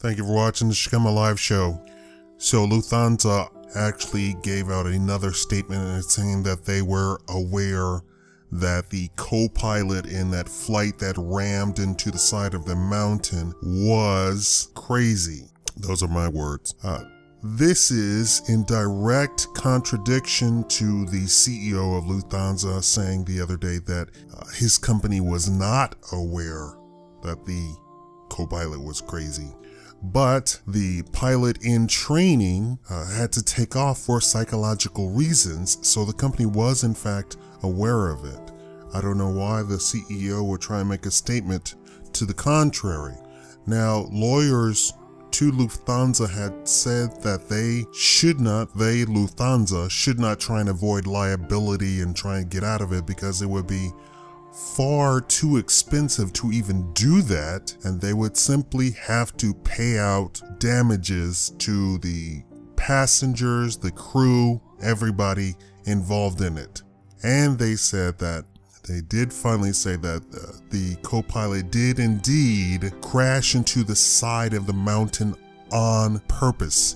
Thank you for watching the Shikama Live Show. So Lufthansa actually gave out another statement saying that they were aware that the co-pilot in that flight that rammed into the side of the mountain was crazy. Those are my words. This is in direct contradiction to the CEO of Lufthansa saying the other day that his company was not aware that the co-pilot was crazy. But the pilot in training had to take off for psychological reasons, so the company was in fact aware of it. I don't know why the CEO would try and make a statement to the contrary. Now, lawyers to Lufthansa had said that Lufthansa should not try and avoid liability and try and get out of it because it would be far too expensive to even do that, and they would simply have to pay out damages to the passengers, the crew, everybody involved in it. And they said that they did finally say that the co-pilot did indeed crash into the side of the mountain on purpose.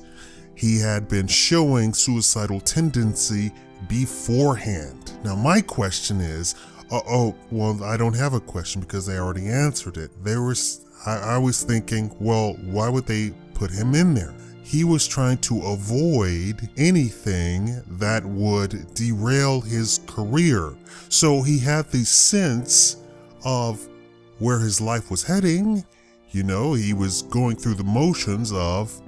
He had been showing suicidal tendency beforehand. Now my question is, well, I don't have a question because they already answered it. I was thinking, well, why would they put him in there? He was trying to avoid anything that would derail his career. So he had the sense of where his life was heading. You know, he was going through the motions of,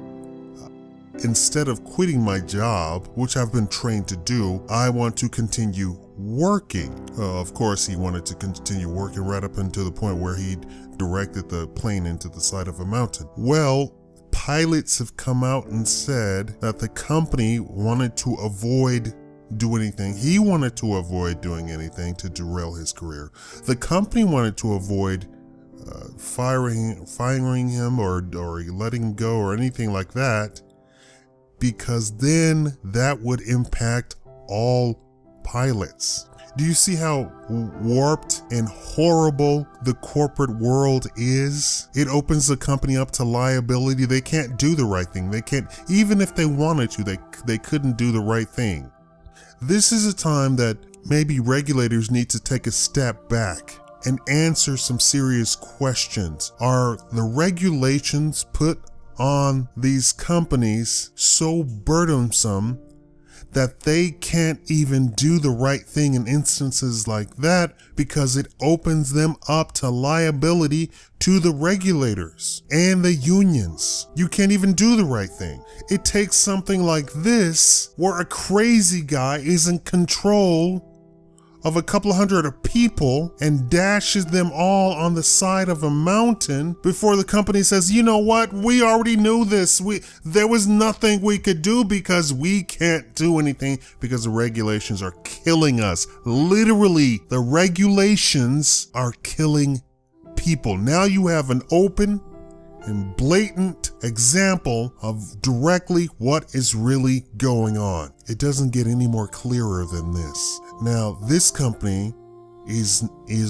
instead of quitting my job, which I've been trained to do, I want to continue working. Of course, he wanted to continue working right up until the point where he directed the plane into the side of a mountain. Well, pilots have come out and said that the company wanted to avoid doing anything. He wanted to avoid doing anything to derail his career. The company wanted to avoid firing him or letting him go or anything like that, because then that would impact all pilots. Do you see how warped and horrible the corporate world is? It opens the company up to liability. They can't do the right thing. They can't, even if they wanted to, they couldn't do the right thing. This is a time that maybe regulators need to take a step back and answer some serious questions. Are the regulations put on these companies so burdensome that they can't even do the right thing in instances like that because it opens them up to liability to the regulators and the unions? You can't even do the right thing. It takes something like this where a crazy guy is in control of a couple hundred people and dashes them all on the side of a mountain before the company says, you know what, we already knew this. There was nothing we could do because we can't do anything because the regulations are killing us. Literally, the regulations are killing people. Now you have an open and blatant example of directly what is really going on. It doesn't get any more clearer than this. Now, this company is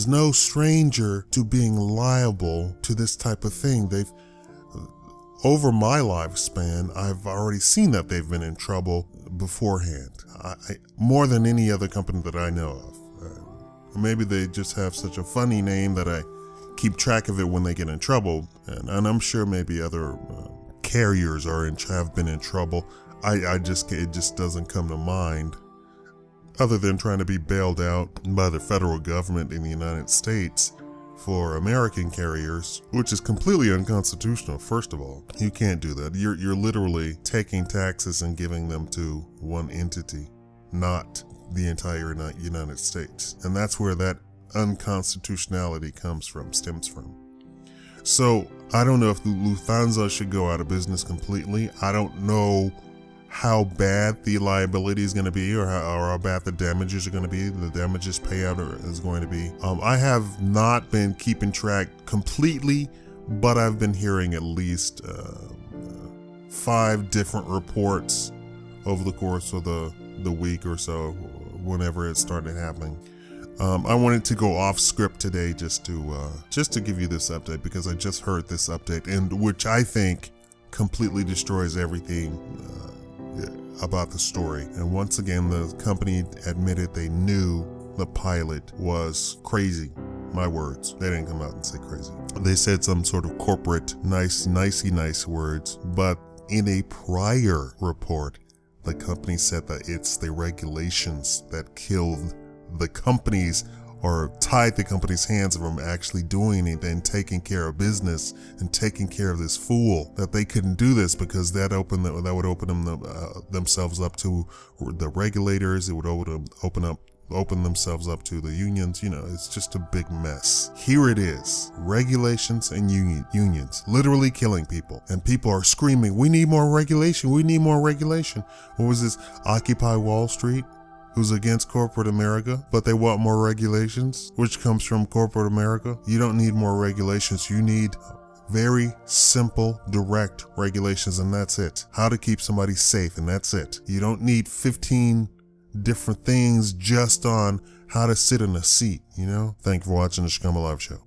no stranger to being liable to this type of thing. Over my lifespan, I've already seen that they've been in trouble beforehand. More than any other company that I know of. Maybe they just have such a funny name that I keep track of it when they get in trouble, and I'm sure maybe other carriers have been in trouble. It just doesn't come to mind, other than trying to be bailed out by the federal government in the United States for American carriers, which is completely unconstitutional. First of all, you can't do that. You're literally taking taxes and giving them to one entity, not the entire United States, and that's where that unconstitutionality stems from. So I don't know if Lufthansa should go out of business completely. I don't know how bad the liability is going to be or how bad the damages are going to be, the damages payout is going to be. I have not been keeping track completely, but I've been hearing at least 5 different reports over the course of the week or so, whenever it started happening. I wanted to go off script today just to give you this update, because I just heard this update, and which I think completely destroys everything about the story. And once again, the company admitted they knew the pilot was crazy. My words. They didn't come out and say crazy. They said some sort of corporate nice words, but in a prior report, the company said that it's the regulations that killed the companies or tied the company's hands from actually doing anything, taking care of business and taking care of this fool, that they couldn't do this because that would open themselves up to the regulators. It would open themselves up to the unions. It's just a big mess. Here it is. Regulations and unions literally killing people. And people are screaming, we need more regulation. We need more regulation. What was this? Occupy Wall Street? Who's against corporate America, but they want more regulations, which comes from corporate America. You don't need more regulations. You need very simple, direct regulations, and that's it. How to keep somebody safe, and that's it. You don't need 15 different things just on how to sit in a seat, Thank you for watching the Shkama Live Show.